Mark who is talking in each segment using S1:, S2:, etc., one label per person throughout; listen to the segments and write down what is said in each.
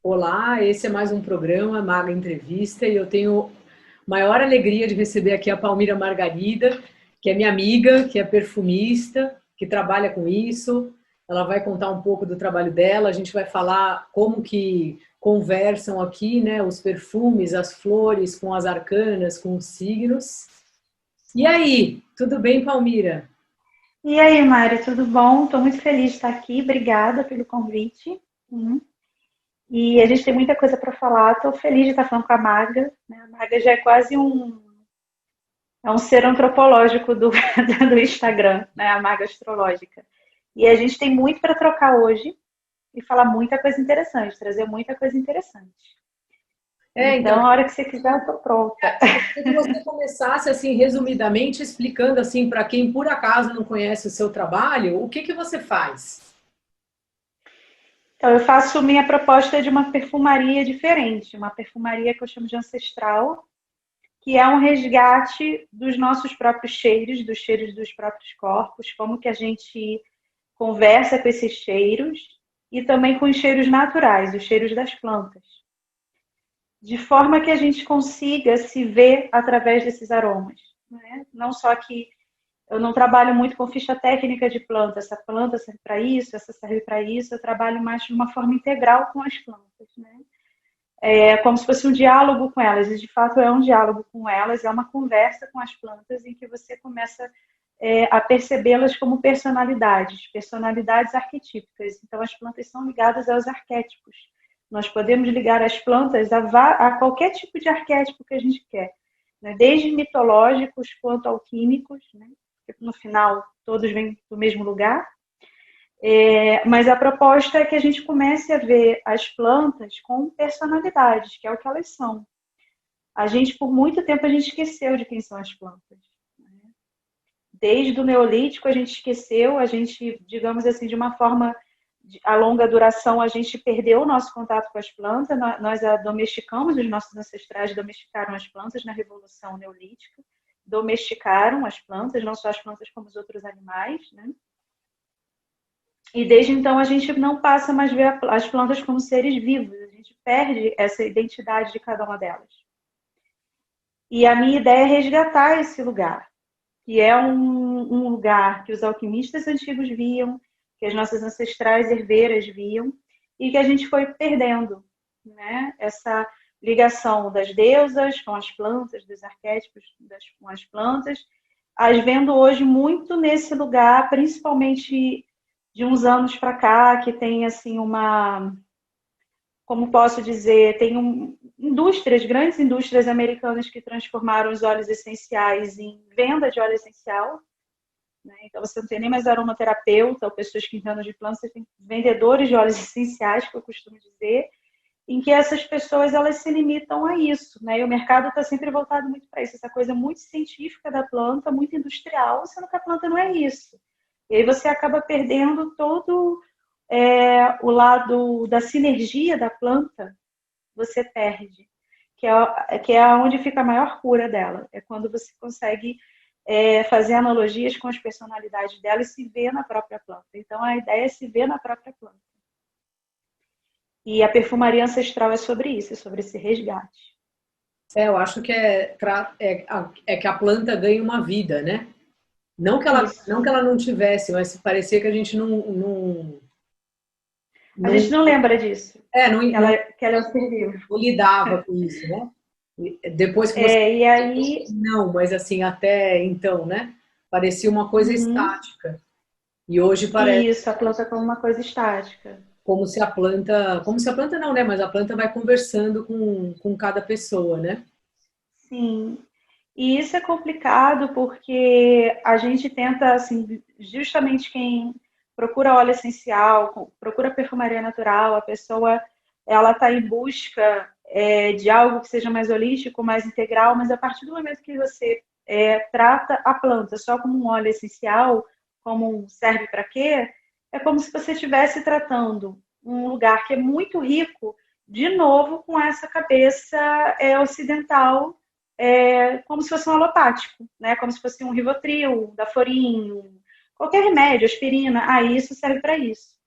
S1: Olá, esse é mais um programa Maga Entrevista e eu tenho maior alegria de receber aqui a Palmira Margarida, que é minha amiga, que é perfumista, que trabalha com isso. Ela vai contar um pouco do trabalho dela, a gente vai falar como que conversam aqui, né, os perfumes, as flores com as arcanas, com os signos. E aí, tudo bem, Palmira?
S2: E aí, Mário, tudo bom? Estou muito feliz de estar aqui. Obrigada pelo convite. Hum. E a gente tem muita coisa para falar. Estou feliz de estar falando com a Maga, né? A Maga já é quase um ser antropológico do Instagram, né? A Maga astrológica. E a gente tem muito para trocar hoje e falar muita coisa interessante, trazer muita coisa interessante.
S1: Então,
S2: Então, a hora que você quiser, eu estou pronta.
S1: queria que você começasse assim resumidamente explicando assim para quem por acaso não conhece o seu trabalho, o que que você faz?
S2: Então, eu faço minha proposta de uma perfumaria diferente, uma perfumaria que eu chamo de ancestral, que é um resgate dos nossos próprios cheiros, dos cheiros dos próprios corpos, como que a gente conversa com esses cheiros e também com os cheiros naturais, os cheiros das plantas, de forma que a gente consiga se ver através desses aromas. Né? Não só que eu não trabalho muito com ficha técnica de planta, essa planta serve para isso, essa serve para isso, eu trabalho mais de uma forma integral com as plantas. Né? É como se fosse um diálogo com elas, e de fato é um diálogo com elas, é uma conversa com as plantas em que você começa a percebê-las como personalidades, personalidades arquetípicas. Então, as plantas são ligadas aos arquétipos. Nós podemos ligar as plantas a qualquer tipo de arquétipo que a gente quer, né? Desde mitológicos quanto alquímicos, né? Porque no final todos vêm do mesmo lugar. Mas a proposta é que a gente comece a ver as plantas com personalidades, que é o que elas são. A gente, por muito tempo, a gente esqueceu de quem são as plantas. Desde o Neolítico, a gente esqueceu, a gente, digamos assim, de uma forma a longa duração, a gente perdeu o nosso contato com as plantas, nós a domesticamos, os nossos ancestrais domesticaram as plantas na Revolução Neolítica, domesticaram as plantas, não só as plantas como os outros animais, né? E desde então a gente não passa mais a ver as plantas como seres vivos, a gente perde essa identidade de cada uma delas. E a minha ideia é resgatar esse lugar, que é um lugar que os alquimistas antigos viam, que as nossas ancestrais herdeiras viam, e que a gente foi perdendo, né? Essa ligação das deusas com as plantas, dos arquétipos com as plantas, as vendo hoje muito nesse lugar, principalmente de uns anos para cá, que tem assim uma, como posso dizer, tem indústrias, grandes indústrias americanas que transformaram os óleos essenciais em venda de óleo essencial. Né? Então você não tem nem mais aromaterapeuta ou pessoas que entendam de plantas, você tem vendedores de óleos essenciais, que eu costumo dizer, em que essas pessoas elas se limitam a isso, né? E o mercado está sempre voltado muito para isso, essa coisa muito científica da planta, muito industrial, sendo que a planta não é isso. E aí você acaba perdendo todo o lado da sinergia da planta, você perde, que é onde fica a maior cura dela. É quando você consegue fazer analogias com as personalidades dela e se ver na própria planta. Então a ideia é se ver na própria planta. E a perfumaria ancestral é sobre isso, é sobre esse resgate.
S1: Eu acho que é que a planta ganha uma vida, né? Não
S2: Isso.
S1: que ela não tivesse, mas parecia que a gente não,
S2: A
S1: não,
S2: gente não lembra disso,
S1: não,
S2: que ela é um ser vivo.
S1: não lidava com isso, né? Depois que você
S2: E aí,
S1: não, mas assim, até então, né? Parecia uma coisa
S2: uhum,
S1: estática. E hoje parece
S2: isso, a planta como uma coisa estática.
S1: como se a planta não, né? Mas a planta vai conversando com cada pessoa, né?
S2: Sim. E isso é complicado porque a gente tenta, assim, justamente quem procura óleo essencial, procura perfumaria natural, a pessoa ela está em busca de algo que seja mais holístico, mais integral, mas a partir do momento que você trata a planta só como um óleo essencial, como serve para quê, é como se você estivesse tratando um lugar que é muito rico, de novo com essa cabeça ocidental, como se fosse um alopático, né? Como se fosse um Rivotril, Daforin, qualquer remédio, aspirina. Ah, isso serve para isso.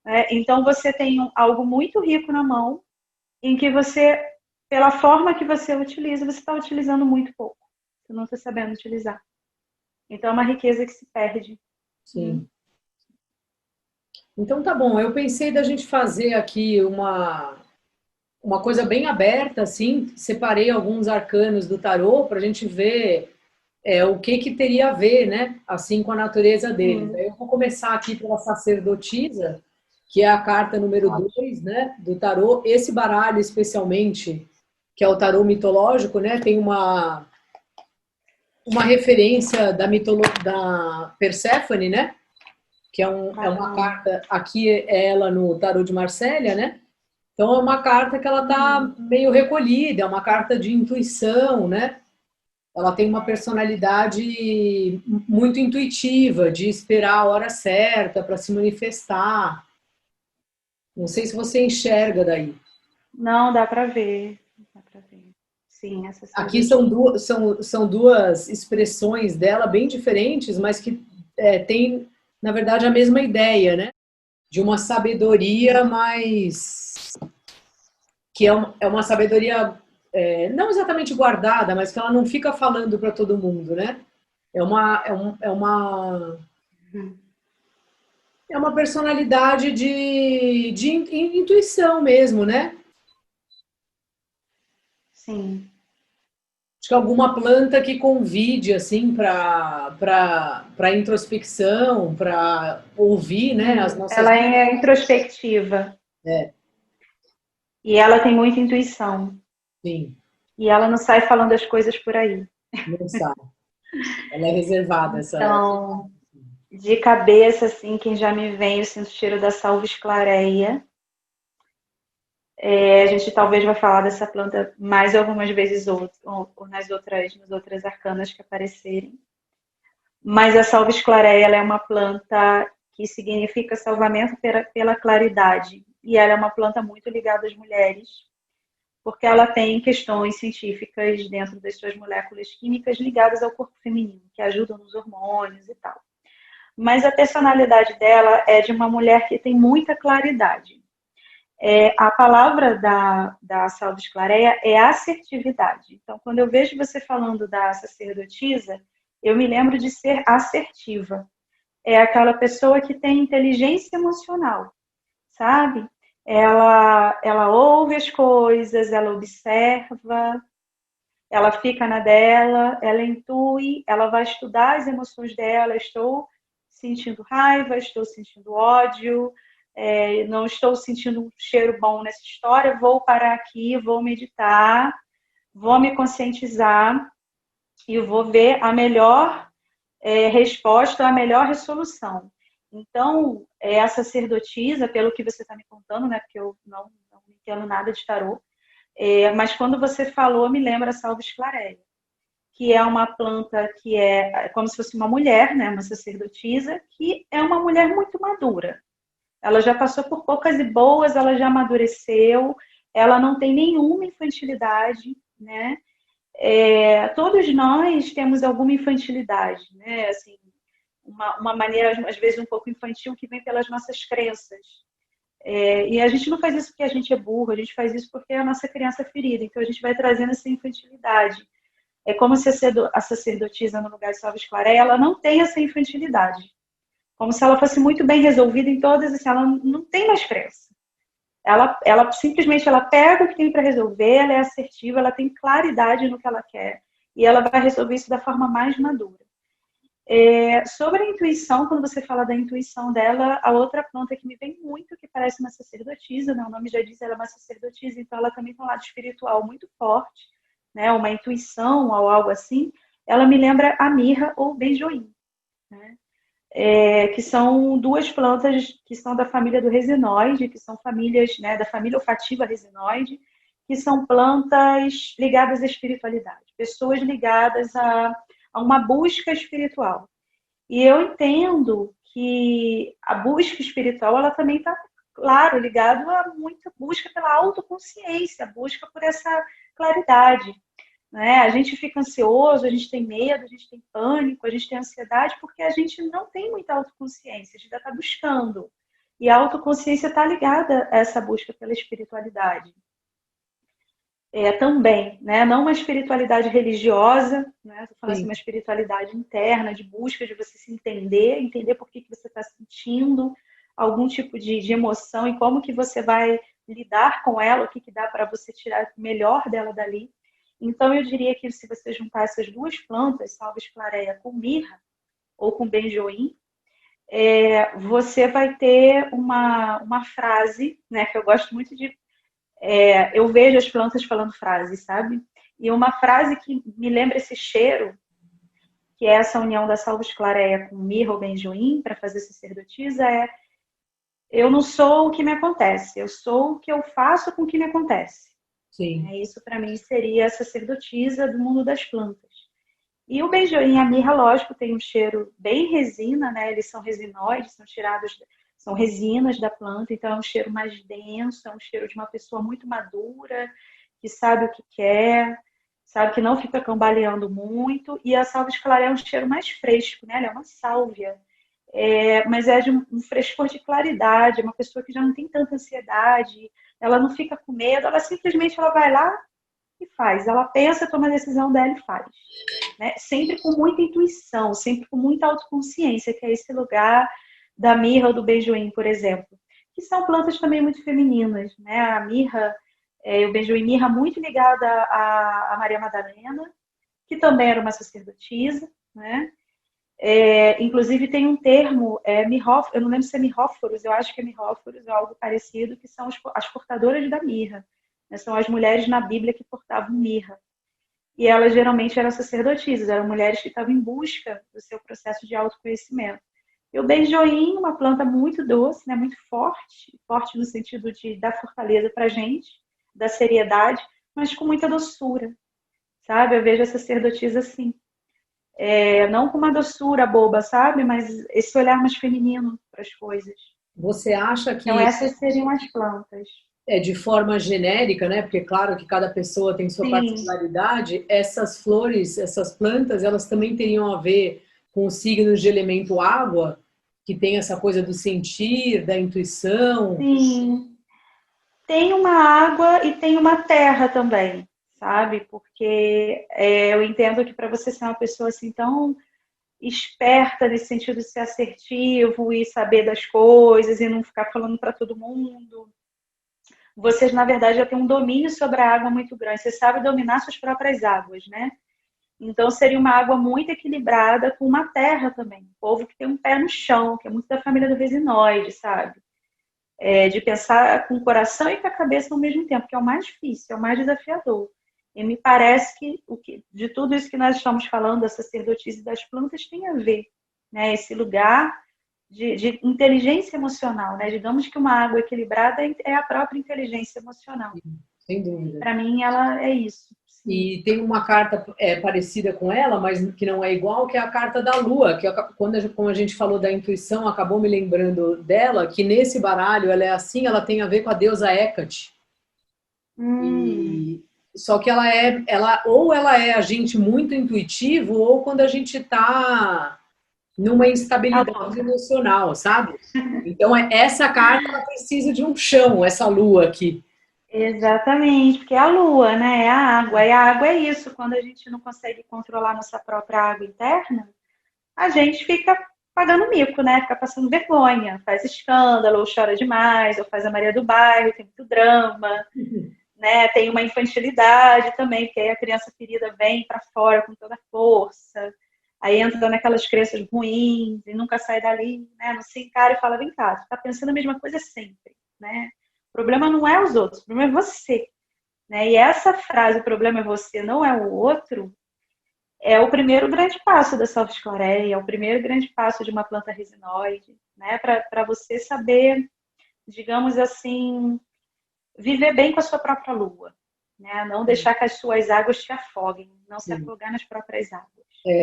S2: Né? Então você tem algo muito rico na mão, em que você, pela forma que você utiliza, você está utilizando muito pouco. Você não está sabendo utilizar. Então, é uma riqueza que se perde.
S1: Sim. Então tá bom, eu pensei da gente fazer aqui uma coisa bem aberta, assim, separei alguns arcanos do tarô para a gente ver o que teria a ver, né, assim, com a natureza deles.
S2: Sim,
S1: Aí eu vou começar aqui pela sacerdotisa, que é a carta número
S2: ótimo.
S1: 2, né, do tarô. Esse baralho, especialmente, que é o tarô mitológico, né, tem uma referência da Perséfone, né, que é uma
S2: Bacana.
S1: carta, aqui é ela no tarô de Marsella, né, então é uma carta que ela está
S2: Uhum.
S1: meio recolhida, é uma carta de intuição, né? Ela tem uma personalidade muito intuitiva, de esperar a hora certa para se manifestar. Não sei se você enxerga daí.
S2: Não, dá para ver. Dá para ver. Sim, essa
S1: Aqui
S2: sacerdotisa.
S1: são duas expressões dela bem diferentes, mas que têm, na verdade, a mesma ideia, né? De uma sabedoria
S2: Sim.
S1: mais que é uma sabedoria não exatamente guardada, mas que ela não fica falando para todo mundo, né? É uma, é, um,
S2: Uhum.
S1: é uma personalidade de intuição mesmo, né?
S2: Sim.
S1: Acho que alguma planta que convide assim para introspecção, para ouvir, né, as nossas.
S2: Ela é introspectiva
S1: É,
S2: e ela tem muita intuição.
S1: sim,
S2: E ela não sai falando as coisas por aí.
S1: não sabe. Ela é reservada, essa.
S2: Então, de cabeça, assim, quem já me vem, eu sinto o cheiro da salvia esclareia. A gente talvez vai falar dessa planta mais algumas vezes ou nas outras arcanas que aparecerem. Mas a salvia esclareia, ela é uma planta que significa salvamento pela claridade. E ela é uma planta muito ligada às mulheres, porque ela tem questões científicas dentro das suas moléculas químicas ligadas ao corpo feminino, que ajudam nos hormônios e tal. Mas a personalidade dela é de uma mulher que tem muita claridade. A palavra da Salves Clareia é assertividade. Então, quando eu vejo você falando da sacerdotisa, eu me lembro de ser assertiva. É aquela pessoa que tem inteligência emocional, sabe? Ela ouve as coisas, ela observa, ela fica na dela, ela intui, ela vai estudar as emoções dela. Estou sentindo raiva, estou sentindo ódio, não estou sentindo um cheiro bom nessa história, vou parar aqui, vou meditar, vou me conscientizar e vou ver a melhor resposta, a melhor resolução. Então, a sacerdotisa, pelo que você está me contando, né, porque eu não entendo nada de tarô, mas quando você falou, me lembra a salve esclareia, que é uma planta que é como se fosse uma mulher, né, uma sacerdotisa, que é uma mulher muito madura. Ela já passou por poucas e boas, ela já amadureceu, ela não tem nenhuma infantilidade, né? Todos nós temos alguma infantilidade, né? Assim, uma maneira, às vezes, um pouco infantil que vem pelas nossas crenças. E a gente não faz isso porque a gente é burro, a gente faz isso porque é a nossa criança ferida. Então, a gente vai trazendo essa infantilidade. É como se a sacerdotisa, no lugar de Salve Esclareia, ela não tem essa infantilidade. Como se ela fosse muito bem resolvida em todas, assim, ela não tem mais pressa. Ela simplesmente ela pega o que tem para resolver, ela é assertiva, ela tem claridade no que ela quer e ela vai resolver isso da forma mais madura. Sobre a intuição, quando você fala da intuição dela, a outra planta que me vem muito, que parece uma sacerdotisa, né? O nome já diz, ela é uma sacerdotisa, então ela também tem um lado espiritual muito forte, né? Uma intuição ou algo assim. Ela me lembra a mirra ou benjoim, né? Que são duas plantas que são da família do resinoide, que são famílias, né, da família olfativa resinoide, que são plantas ligadas à espiritualidade, pessoas ligadas a uma busca espiritual. E eu entendo que a busca espiritual, ela também está, claro, ligada a muita busca pela autoconsciência, busca por essa claridade, né? A gente fica ansioso, a gente tem medo, a gente tem pânico, a gente tem ansiedade, porque a gente não tem muita autoconsciência, a gente ainda está buscando. E a autoconsciência está ligada a essa busca pela espiritualidade. também, né? Não uma espiritualidade religiosa, né? Estou falando assim,
S1: Sim.
S2: uma espiritualidade interna, de busca de você se entender por que você está sentindo algum tipo de emoção e como que você vai lidar com ela, o que que dá para você tirar o melhor dela dali. Então, eu diria que se você juntar essas duas plantas, salve-esclareia com mirra ou com benjoim, você vai ter uma frase, né, que eu gosto muito de eu vejo as plantas falando frases, sabe? E uma frase que me lembra esse cheiro, que é essa união da salvia-esclareia com mirra ou benjoim para fazer sacerdotisa, eu não sou o que me acontece, eu sou o que eu faço com o que me acontece.
S1: Sim.
S2: Isso para mim seria a sacerdotisa do mundo das plantas. E o benjoim e a mirra, lógico, tem um cheiro bem resina, né? Eles são resinoides, são tirados, são resinas da planta, então é um cheiro mais denso, é um cheiro de uma pessoa muito madura, que sabe o que quer, sabe que não fica cambaleando muito. E a salvia-esclareia é um cheiro mais fresco, né? Ela é uma sálvia, mas é de um frescor de claridade, é uma pessoa que já não tem tanta ansiedade, ela não fica com medo, ela simplesmente ela vai lá e faz. Ela pensa, toma a decisão dela e faz. Né? Sempre com muita intuição, sempre com muita autoconsciência, que é esse lugar da mirra ou do benjoim, por exemplo, que são plantas também muito femininas. Né? A mirra, o benjoim mirra muito ligada a Maria Madalena, que também era uma sacerdotisa, né? Inclusive tem um termo, eu não lembro se é mirróforos, eu acho que é mirróforos ou algo parecido, que são as portadoras da mirra. Né? São as mulheres na Bíblia que portavam mirra. E elas geralmente eram sacerdotisas, eram mulheres que estavam em busca do seu processo de autoconhecimento. E o benjoim, uma planta muito doce, né, muito forte, forte no sentido de dar fortaleza para a gente, da seriedade, mas com muita doçura, sabe? Eu vejo a sacerdotisa assim. Não com uma doçura boba, sabe? Mas esse olhar mais feminino para as coisas.
S1: Você acha
S2: Então,
S1: que
S2: essas seriam as plantas.
S1: de forma genérica, né? Porque claro que cada pessoa tem sua
S2: Sim,
S1: particularidade, essas flores, essas plantas, elas também teriam a ver com os signos de elemento água, que tem essa coisa do sentir, da intuição.
S2: sim. Tem uma água e tem uma terra também, sabe? Porque eu entendo que para você ser uma pessoa assim tão esperta nesse sentido de ser assertivo e saber das coisas e não ficar falando para todo mundo, você na verdade já tem um domínio sobre a água muito grande. Você sabe dominar suas próprias águas, né? Então seria uma água muito equilibrada com uma terra também. Um povo que tem um pé no chão, que é muito da família do resinoide, sabe? De pensar com o coração e com a cabeça ao mesmo tempo, que é o mais difícil, é o mais desafiador. E me parece que de tudo isso que nós estamos falando, da sacerdotisa e das plantas, tem a ver, né? Esse lugar de inteligência emocional, né? Digamos que uma água equilibrada é a própria inteligência emocional.
S1: Sem dúvida.
S2: Para mim, ela é isso. Sim.
S1: E tem uma carta parecida com ela, mas que não é igual, que é a carta da Lua, que como a gente falou da intuição, acabou me lembrando dela, que nesse baralho ela é assim, ela tem a ver com a deusa Hecate.
S2: Hum,
S1: E só que ela é a gente muito intuitivo, ou quando a gente está numa
S2: a
S1: instabilidade
S2: louca.
S1: emocional, sabe? Então essa carta ela precisa de um chão, essa Lua aqui.
S2: Exatamente, porque é a lua, né? É a água. E a água é isso. Quando a gente não consegue controlar nossa própria água interna, a gente fica pagando mico, né? Fica passando vergonha, faz escândalo, ou chora demais, ou faz a Maria do Bairro, tem muito drama, né? Tem uma infantilidade também, porque aí a criança ferida vem para fora com toda a força, aí entra naquelas crenças ruins e nunca sai dali, né? Não se encara e fala, vem cá, tu tá pensando a mesma coisa sempre, né? O problema não é os outros, o problema é você, né? E essa frase, o problema é você, não é o outro, é o primeiro grande passo da salvia-esclareia, é o primeiro grande passo de uma planta resinoide, né? Para você saber, digamos assim, viver bem com a sua própria lua, né? Não deixar que as suas águas te afoguem, não se
S1: Sim.
S2: afogar nas próprias águas.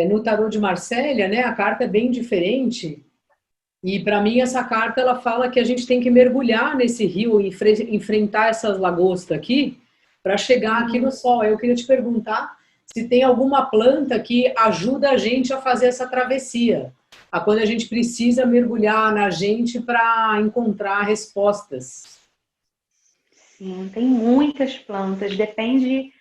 S1: No tarô de Marsella, né, a carta é bem diferente. E para mim essa carta ela fala que a gente tem que mergulhar nesse rio, enfrentar essas lagostas aqui, para chegar aqui no sol. Eu queria te perguntar se tem alguma planta que ajuda a gente a fazer essa travessia, a quando a gente precisa mergulhar na gente para encontrar respostas.
S2: Sim, tem muitas plantas, depende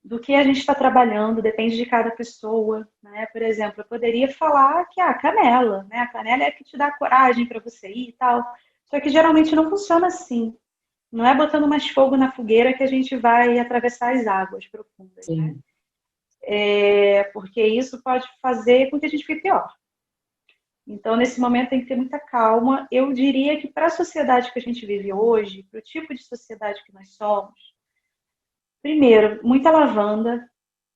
S2: do que a gente está trabalhando, depende de cada pessoa, né? Por exemplo, eu poderia falar que a canela, né? A canela é a que te dá coragem para você ir e tal. Só que geralmente não funciona assim. Não é botando mais fogo na fogueira que a gente vai atravessar as águas profundas, né?
S1: Sim.
S2: Porque isso pode fazer com que a gente fique pior. Então, nesse momento, tem que ter muita calma. Eu diria que para a sociedade que a gente vive hoje, para o tipo de sociedade que nós somos, primeiro, muita lavanda.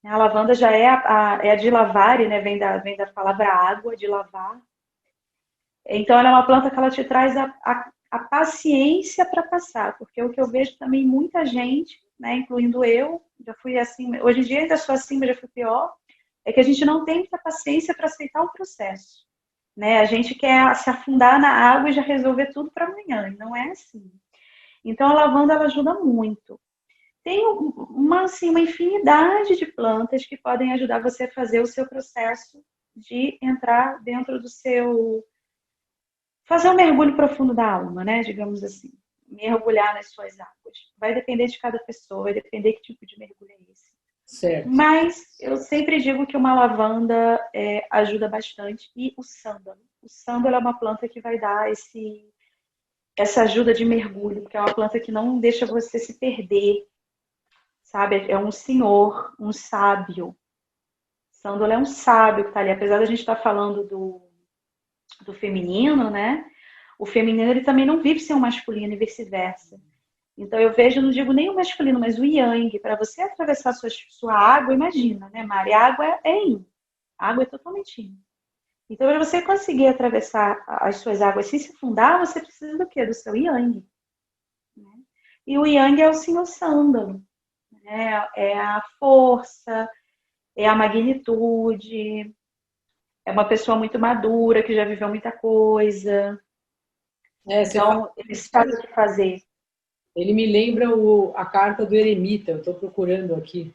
S2: A lavanda já é a de lavare, né? Vem da palavra água, de lavar. Então, ela é uma planta que ela te traz a paciência para passar, porque o que eu vejo também muita gente, né, incluindo eu, já fui assim, hoje em dia ainda sou assim, mas já fui pior, é que a gente não tem muita paciência para aceitar o processo, né? A gente quer se afundar na água e já resolver tudo para amanhã, e não é assim. Então, a lavanda ela ajuda muito. Tem assim, uma infinidade de plantas que podem ajudar você a fazer o seu processo de entrar dentro do seu fazer um mergulho profundo da alma, né? Digamos assim. Mergulhar nas suas águas. Vai depender de cada pessoa, vai depender que tipo de mergulho é esse.
S1: Certo.
S2: Mas eu sempre digo que uma lavanda ajuda bastante. E o sândalo. O sândalo é uma planta que vai dar essa ajuda de mergulho, porque é uma planta que não deixa você se perder, sabe? É um senhor, um sábio. Sândalo é um sábio que está ali. Apesar da gente estar falando do feminino, né? O feminino ele também não vive sem o masculino e vice-versa. Então eu vejo, não digo nem o masculino, mas o yang. Para você atravessar sua água, imagina, né, Mari? A água é yin. A água é totalmente yin. Então, para você conseguir atravessar as suas águas sem se afundar, você precisa do quê? Do seu yang. Né? E o yang é o senhor sândalo. Né? É a força, é a magnitude, é uma pessoa muito madura, que já viveu muita coisa.
S1: Você fala,
S2: Então, ele sabe o que fazer.
S1: ele me lembra a carta do eremita, eu estou procurando aqui.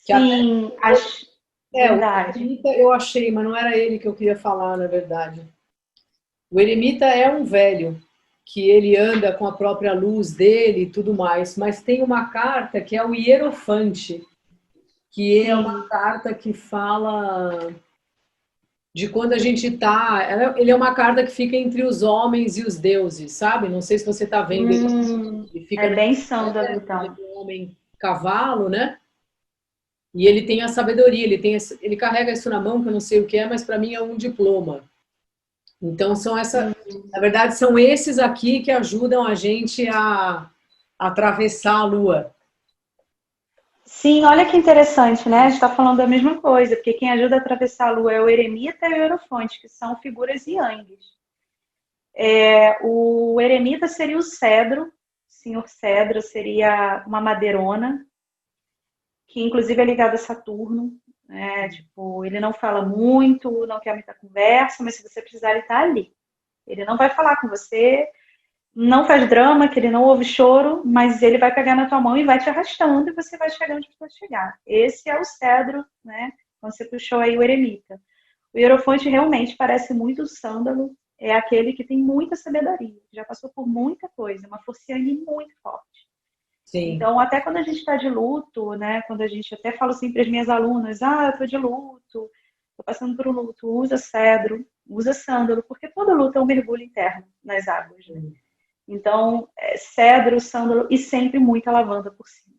S1: Que até,
S2: Sim, acho
S1: o
S2: verdade.
S1: eremita eu achei, mas não era ele que eu queria falar, na verdade. O eremita é um velho, que ele anda com a própria luz dele e tudo mais, mas tem uma carta que é o Hierofante, que é uma
S2: Sim.
S1: carta que fala de quando a gente está. Ele é uma carta que fica entre os homens e os deuses, sabe? Não sei se você está vendo. Ele fica
S2: É
S1: na
S2: bem sândalo,
S1: ele é
S2: então.
S1: um homem cavalo, né? E ele tem a sabedoria, ele carrega isso na mão, que eu não sei o que é, mas para mim é um diploma. Então na verdade, são esses aqui que ajudam a gente a atravessar a Lua.
S2: Sim, olha que interessante, né? A gente está falando da mesma coisa, porque quem ajuda a atravessar a lua é o eremita e o hierofonte, que são figuras yangues. O eremita seria o cedro, o senhor cedro seria uma madeirona, que inclusive é ligado a Saturno, né? Tipo, ele não fala muito, não quer muita conversa, mas se você precisar, ele está ali. Ele não vai falar com você, não faz drama, que ele não ouve choro, mas ele vai pegar na tua mão e vai te arrastando e você vai chegar onde precisa chegar. Esse é o cedro, né? Quando você puxou aí o eremita. O hierofonte realmente parece muito o sândalo, é aquele que tem muita sabedoria, já passou por muita coisa, uma força muito forte.
S1: Sim.
S2: Então, até quando a gente está de luto, né? Quando a gente até fala assim para as minhas alunas, eu estou de luto, estou passando por um luto, usa cedro, usa sândalo, porque todo luto é um mergulho interno nas águas, né? Então, cedro, sândalo e sempre muita lavanda por cima.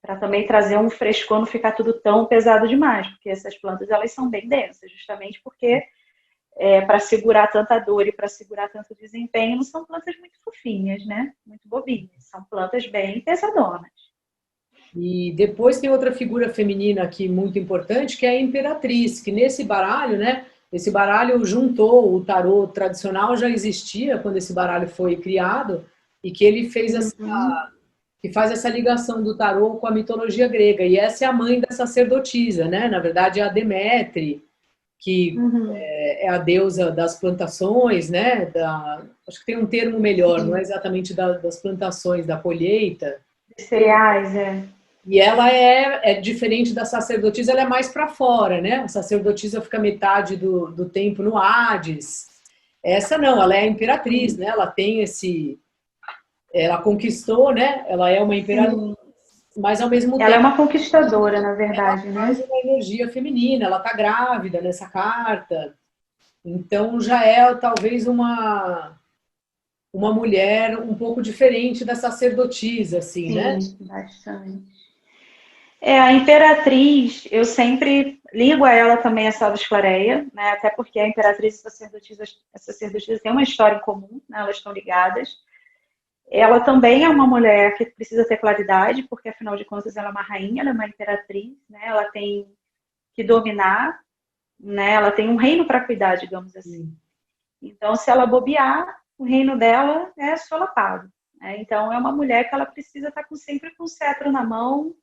S2: Para também trazer um frescor, não ficar tudo tão pesado demais, porque essas plantas elas são bem densas, justamente porque para segurar tanta dor e para segurar tanto desempenho, não são plantas muito fofinhas, né? Muito bobinhas. São plantas bem pesadonas.
S1: E depois tem outra figura feminina aqui muito importante, que é a Imperatriz, que nesse baralho, né? Esse baralho juntou o tarô tradicional, já existia quando esse baralho foi criado, e que ele fez que faz essa ligação do tarô com a mitologia grega. E essa é a mãe da sacerdotisa, né? Na verdade, é a Demétre, que é a deusa das plantações, né? Acho que tem um termo melhor, não é exatamente das plantações, da colheita.
S2: Cereais,
S1: E ela é diferente da sacerdotisa, ela é mais para fora, né? A sacerdotisa fica metade do tempo no Hades. Essa não, ela é a imperatriz, né? Ela tem ela conquistou, né? Ela é uma imperatriz,
S2: Sim.
S1: mas ao mesmo
S2: Ela é
S1: tempo
S2: uma conquistadora, na
S1: ela
S2: verdade,
S1: traz
S2: né?
S1: uma energia feminina, ela está grávida nessa carta, então já é talvez uma mulher um pouco diferente da sacerdotisa, assim, né?
S2: Sim, bastante. A Imperatriz, eu sempre ligo a ela também a Salves Clareia, né? Até porque a Imperatriz e a sacerdotisa têm uma história em comum, né? Elas estão ligadas. Ela também é uma mulher que precisa ter claridade, porque afinal de contas ela é uma rainha, ela é uma imperatriz, né? Ela tem que dominar, né? Ela tem um reino para cuidar, digamos assim. Então, se ela bobear, o reino dela é solapado, né? Então, é uma mulher que ela precisa estar sempre com o cetro na mão.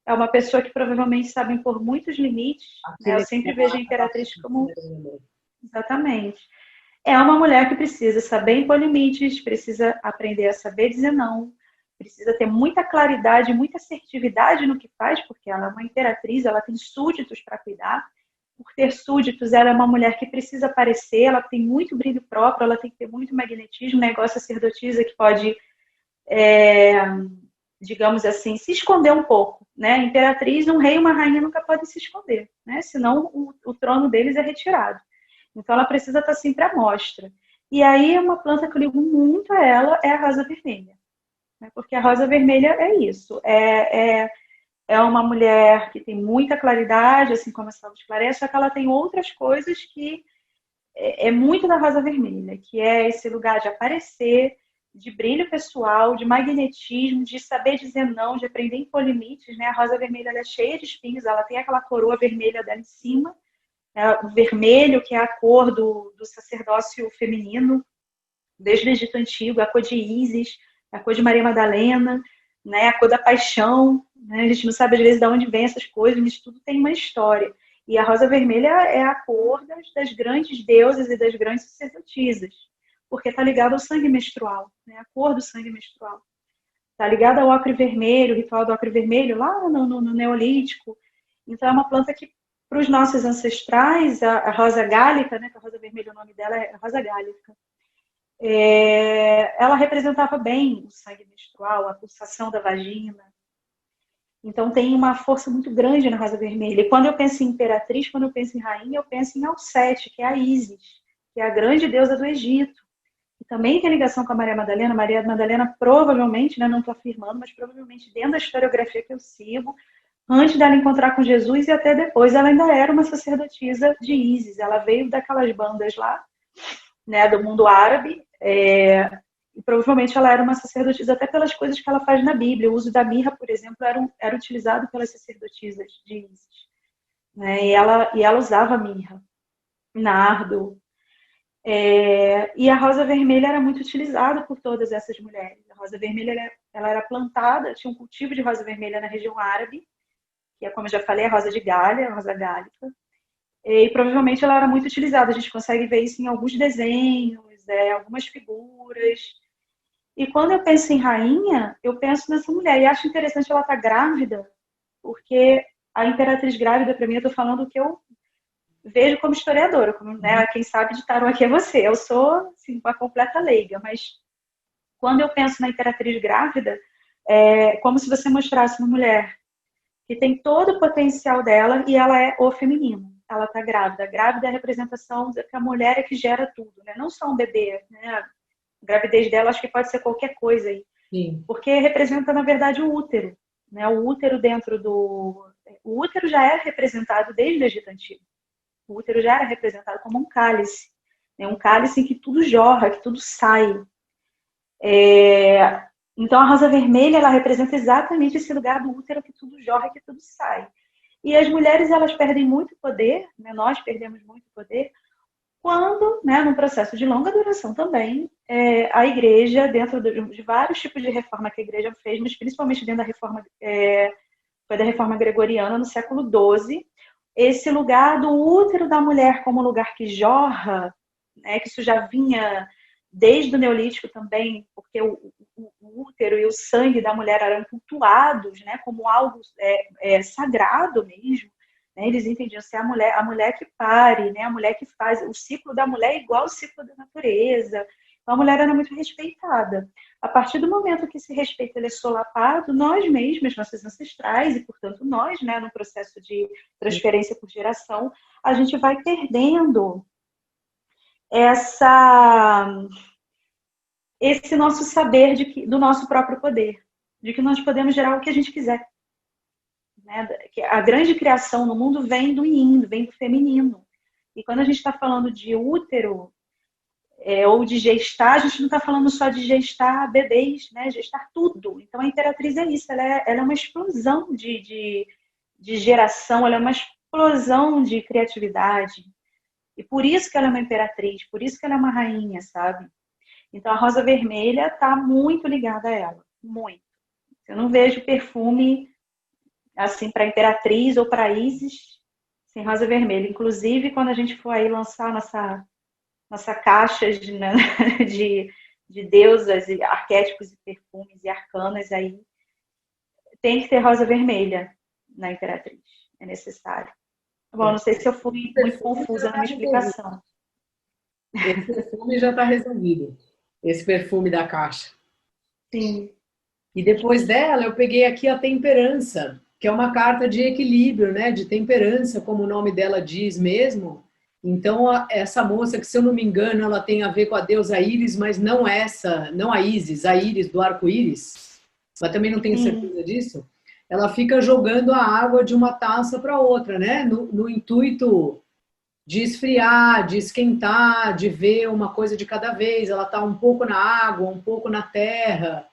S2: É uma pessoa que provavelmente sabe impor muitos limites, né? Eu
S1: Aquele
S2: sempre vejo a Imperatriz como...
S1: né?
S2: Exatamente. É uma mulher que precisa saber impor limites, precisa aprender a saber dizer não, precisa ter muita claridade, muita assertividade no que faz, porque ela é uma imperatriz, ela tem súditos para cuidar. Por ter súditos, ela é uma mulher que precisa aparecer, ela tem muito brilho próprio, ela tem que ter muito magnetismo, negócio sacerdotisa que pode, digamos assim, se esconder um pouco, né? Imperatriz, um rei e uma rainha nunca podem se esconder, né? Senão o trono deles é retirado. Então ela precisa estar sempre à mostra. E aí uma planta que eu ligo muito a ela é a rosa vermelha, né? Porque a rosa vermelha é isso, é uma mulher que tem muita claridade, assim como a Salve esclarece, só que ela tem outras coisas que é muito da rosa vermelha, que é esse lugar de aparecer, de brilho pessoal, de magnetismo, de saber dizer não, de aprender a impor limites, né? A rosa vermelha ela é cheia de espinhos, ela tem aquela coroa vermelha dela em cima, né? O vermelho, que é a cor do sacerdócio feminino, desde o Egito Antigo, a cor de Ísis, a cor de Maria Madalena, né? A cor da paixão, né? A gente não sabe às vezes de onde vem essas coisas, mas tudo tem uma história. E a rosa vermelha é a cor das grandes deusas e das grandes sacerdotisas, porque está ligado ao sangue menstrual, né? A cor do sangue menstrual. Está ligado ao ocre vermelho, o ritual do ocre vermelho, lá no Neolítico. Então, é uma planta que, para os nossos ancestrais, a rosa gálica, né, que a rosa vermelha, o nome dela é rosa gálica, ela representava bem o sangue menstrual, a pulsação da vagina. Então, tem uma força muito grande na rosa vermelha. E quando eu penso em imperatriz, quando eu penso em rainha, eu penso em Alcete, que é a Ísis, que é a grande deusa do Egito. E também tem ligação com a Maria Madalena. Maria Madalena provavelmente, né, não estou afirmando, mas provavelmente dentro da historiografia que eu sigo, antes dela encontrar com Jesus e até depois, ela ainda era uma sacerdotisa de Ísis. Ela veio daquelas bandas lá, né, do mundo árabe, e provavelmente ela era uma sacerdotisa até pelas coisas que ela faz na Bíblia. O uso da mirra, por exemplo, era utilizado pelas sacerdotisas de Ísis, né, e ela usava mirra, nardo, e a rosa vermelha era muito utilizada por todas essas mulheres. A rosa vermelha ela era plantada, tinha um cultivo de rosa vermelha na região árabe, que é, como eu já falei, a rosa de Gália, a rosa gálica. E provavelmente ela era muito utilizada. A gente consegue ver isso em alguns desenhos, algumas figuras. E quando eu penso em rainha, eu penso nessa mulher. E acho interessante ela estar grávida, porque a imperatriz grávida, para mim, eu estou falando o que eu vejo como historiadora, como, né, quem sabe de tarô aqui é você. Eu sou assim, uma completa leiga, mas quando eu penso na imperatriz grávida, é como se você mostrasse uma mulher que tem todo o potencial dela e ela é o feminino. Ela está grávida. Grávida é a representação que a mulher é que gera tudo, né? Não só um bebê, né? A gravidez dela acho que pode ser qualquer coisa aí.
S1: Sim.
S2: Porque representa, na verdade, o útero. Né? O útero dentro do... O útero já é representado desde o Egito Antigo. O útero já era representado como um cálice. Né? Um cálice em que tudo jorra, que tudo sai. Então, a rosa vermelha, ela representa exatamente esse lugar do útero que tudo jorra, que tudo sai. E as mulheres, elas perdem muito poder, né? Nós perdemos muito poder, quando, né, num processo de longa duração também, a igreja, dentro de vários tipos de reforma que a igreja fez, mas principalmente dentro da reforma, foi da reforma gregoriana no século XII, esse lugar do útero da mulher como lugar que jorra, né, que isso já vinha desde o Neolítico também, porque o útero e o sangue da mulher eram cultuados, né, como algo sagrado mesmo. Né, eles entendiam ser a mulher que pare, né, a mulher que faz. O ciclo da mulher é igual ao ciclo da natureza. Então, a mulher era muito respeitada. A partir do momento que esse respeito ele é solapado, nós mesmos, nossos ancestrais, e portanto nós, né, no processo de transferência por geração, a gente vai perdendo esse nosso saber do nosso próprio poder, de que nós podemos gerar o que a gente quiser. Né? Que a grande criação no mundo vem do yin, vem do feminino. E quando a gente está falando de útero, ou de gestar, a gente não está falando só de gestar bebês, né? Gestar tudo. Então a Imperatriz é isso, ela é uma explosão de geração, ela é uma explosão de criatividade. E por isso que ela é uma imperatriz, por isso que ela é uma rainha, sabe? Então a rosa vermelha está muito ligada a ela, muito. Eu não vejo perfume assim para Imperatriz ou para Isis sem rosa vermelha. Inclusive, quando a gente for aí lançar nossa caixa de deusas, e arquétipos e perfumes e arcanas, aí tem que ter rosa vermelha na Imperatriz. É necessário. Bom, não sei se eu fui muito confusa na minha explicação.
S1: Esse perfume já está resolvido. Esse perfume da caixa.
S2: Sim.
S1: E depois dela, eu peguei aqui a temperança, que é uma carta de equilíbrio, né? De temperança, como o nome dela diz mesmo. Então, essa moça, que se eu não me engano, ela tem a ver com a deusa Íris, mas não a Ísis, a Íris do arco-íris. Mas também não tenho certeza disso. Ela fica jogando a água de uma taça para outra, né? No intuito de esfriar, de esquentar, de ver uma coisa de cada vez. Ela está um pouco na água, um pouco na terra.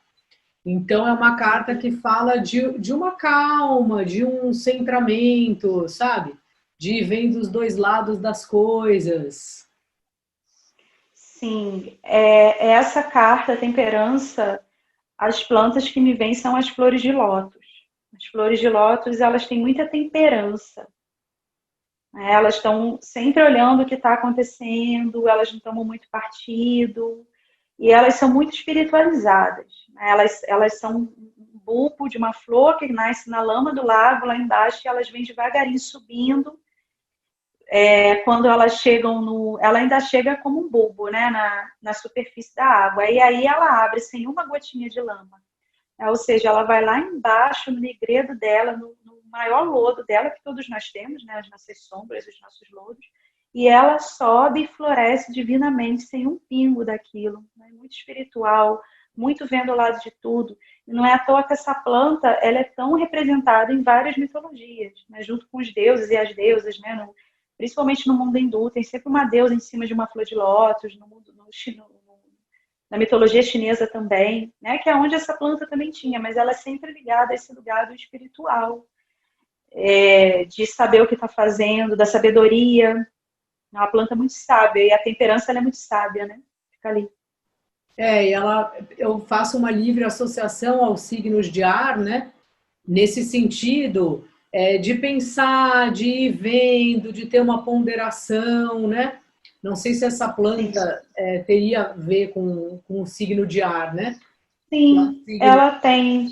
S1: Então, é uma carta que fala de uma calma, de um centramento, sabe? De vem dos dois lados das coisas.
S2: Sim, essa carta, a temperança, as plantas que me vêm são as flores de lótus. As flores de lótus, elas têm muita temperança. Elas estão sempre olhando o que está acontecendo, elas não tomam muito partido, e elas são muito espiritualizadas. Elas são um bulbo de uma flor que nasce na lama do lago, lá embaixo, e elas vêm devagarinho subindo. Quando elas chegam ela ainda chega como um bulbo, né, na superfície da água, e aí ela abre sem uma gotinha de lama. Ou seja, ela vai lá embaixo, no negredo dela, no maior lodo dela, que todos nós temos, né, as nossas sombras, os nossos lodos, e ela sobe e floresce divinamente, sem um pingo daquilo. Né? Muito espiritual, muito vendo o lado de tudo. E não é à toa que essa planta ela é tão representada em várias mitologias, né, junto com os deuses e as deusas, né, principalmente no mundo hindu, tem sempre uma deusa em cima de uma flor de lótus, na mitologia chinesa também, né, que é onde essa planta também tinha, mas ela é sempre ligada a esse lugar do espiritual, de saber o que está fazendo, da sabedoria. É uma planta muito sábia, e a temperança ela é muito sábia, né? Fica ali.
S1: E eu faço uma livre associação aos signos de ar, né? Nesse sentido, de pensar, de ir vendo, de ter uma ponderação, né? Não sei se essa planta teria a ver com o signo de ar, né?
S2: Sim, ela tem.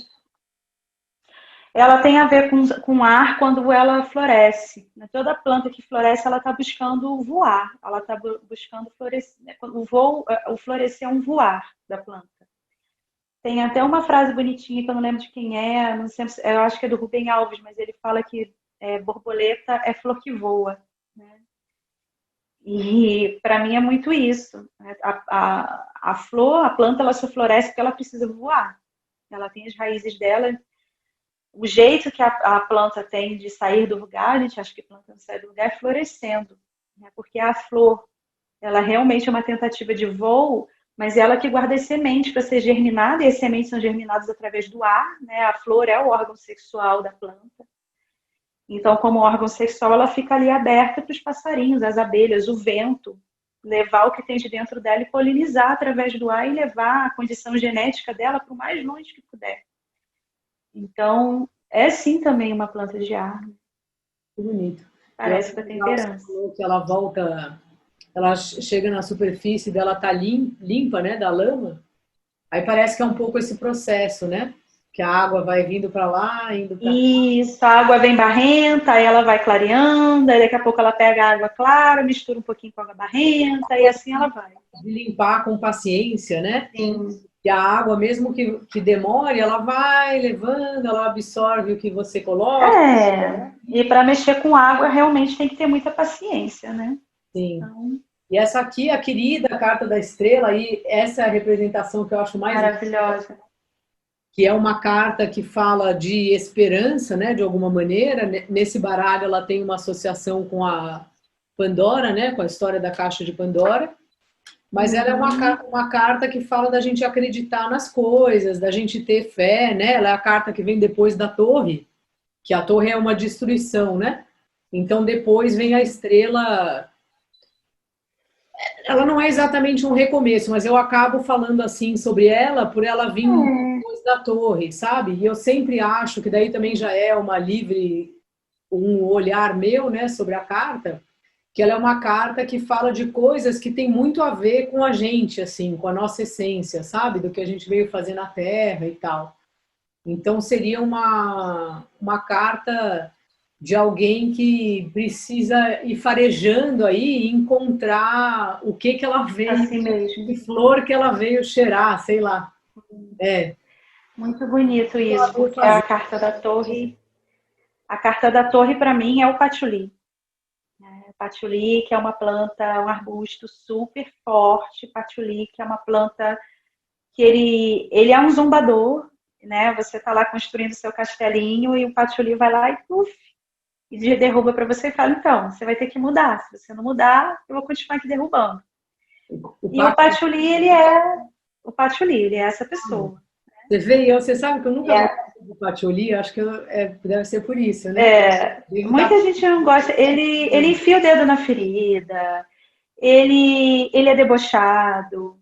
S2: Ela tem a ver com ar quando ela floresce. Toda planta que floresce, ela está buscando voar. Ela está buscando florescer. O florescer é um voar da planta. Tem até uma frase bonitinha que eu não lembro de quem é, não sei, eu acho que é do Rubem Alves, mas ele fala que borboleta é flor que voa. Né? E para mim é muito isso. A flor, a planta, ela só floresce porque ela precisa voar. Ela tem as raízes dela. O jeito que a planta tem de sair do lugar, a gente acha que a planta não sai do lugar, é florescendo. Né? Porque a flor, ela realmente é uma tentativa de voo, mas ela que guarda as sementes para ser germinada, e as sementes são germinadas através do ar. Né? A flor é o órgão sexual da planta. Então, como órgão sexual, ela fica ali aberta para os passarinhos, as abelhas, o vento, levar o que tem de dentro dela e polinizar através do ar e levar a condição genética dela para o mais longe que puder. Então, é sim também uma planta de ar.
S1: Que bonito.
S2: Parece com a temperança.
S1: Que ela volta, ela chega na superfície dela, tá limpa, né, da lama. Aí parece que é um pouco esse processo, né? Que a água vai vindo para lá, indo para cá.
S2: Isso, a água vem barrenta, aí ela vai clareando, aí daqui a pouco ela pega a água clara, mistura um pouquinho com a água barrenta, e assim ela vai.
S1: De limpar com paciência, né?
S2: Sim.
S1: E a água, mesmo que demore, ela vai levando, ela absorve o que você coloca.
S2: E para mexer com água realmente tem que ter muita paciência, né?
S1: Sim.
S2: Então,
S1: E essa aqui, a querida Carta da Estrela, aí, essa é a representação que eu acho mais,
S2: maravilhosa.
S1: que é uma carta que fala de esperança, né, de alguma maneira. Nesse baralho ela tem uma associação com a Pandora, né, com a história da caixa de Pandora. Mas ela é uma carta que fala da gente acreditar nas coisas, da gente ter fé, né? Ela é a carta que vem depois da torre, que a torre é uma destruição, né? Então depois vem a estrela. Ela não é exatamente um recomeço, mas eu acabo falando assim sobre ela por ela vir depois da torre, sabe? E eu sempre acho que daí também já é uma livre, um olhar meu, né, sobre a carta, que ela é uma carta que fala de coisas que tem muito a ver com a gente, assim, com a nossa essência, sabe? Do que a gente veio fazer na Terra e tal. Então seria uma carta de alguém que precisa ir farejando aí e encontrar o que ela veio,
S2: Assim mesmo.
S1: que flor que ela veio cheirar, sei lá. É.
S2: Muito bonito
S1: Ela
S2: isso,
S1: veio
S2: porque
S1: fazer.
S2: a carta da torre, para mim é o patchouli. Patchouli, que é uma planta, um arbusto super forte, patchouli, que é uma planta que ele é um zombador, né? Você está lá construindo seu castelinho e o patchouli vai lá e puf, e derruba para você e fala, então, você vai ter que mudar. Se você não mudar, eu vou continuar aqui derrubando.
S1: O
S2: E o
S1: pacto,
S2: patchouli, ele é essa pessoa.
S1: você vê, você sabe que eu nunca
S2: É,
S1: gostei do patchouli, acho que deve ser por isso, né? Devo estar.
S2: muita gente não gosta. Ele enfia o dedo na ferida, ele é debochado,